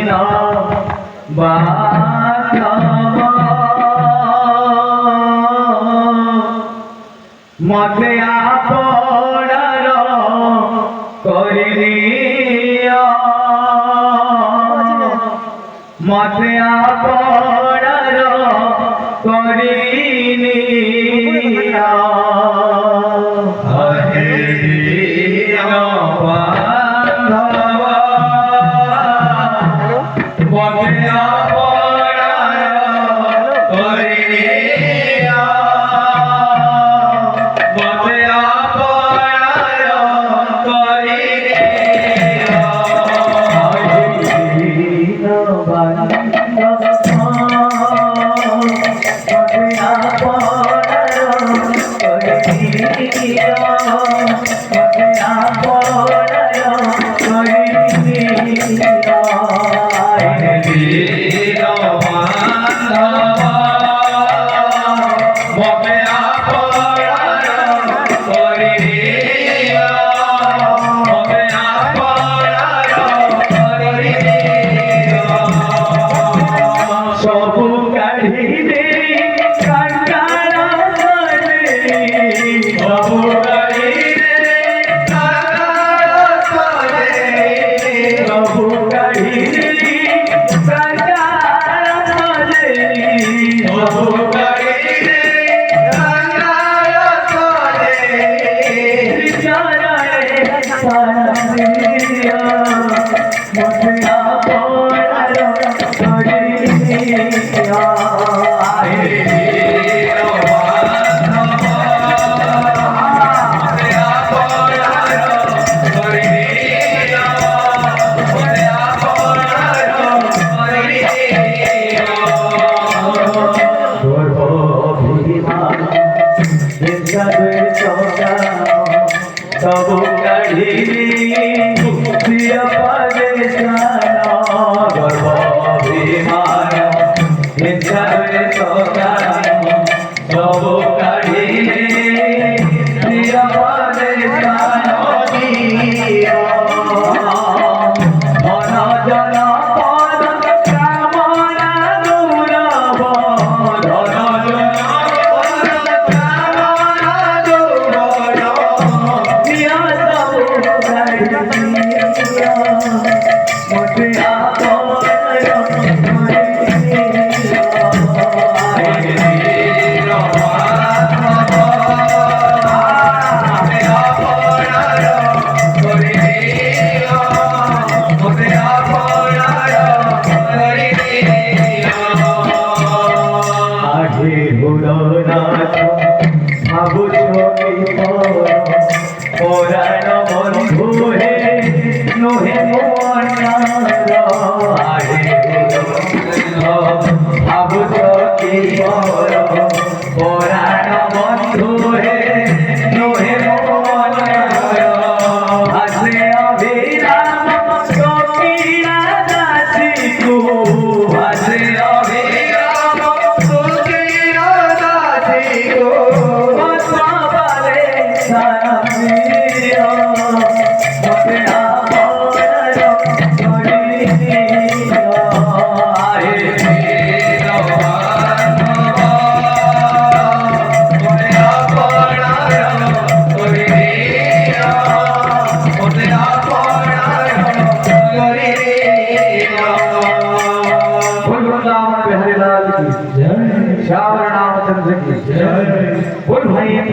না বাঁচাবা মতে আপনার করিনিয়া মতে আপনার করিনিয়া হে বান্ধবা মতে আপনার করিনিয়া মতে तबु कढ़ी दिया परेशान गर्भ विमान तबु कढ़ी दिया परेशान मन जन पुराण बंधु हे नोहे भावुच कि पुराण बंधु हे नोहे आसे अभिराम कपिला दासी तू आसे अभिराम कपिला दासी तू श्याम रामचंद्र की जय। बोल भाई।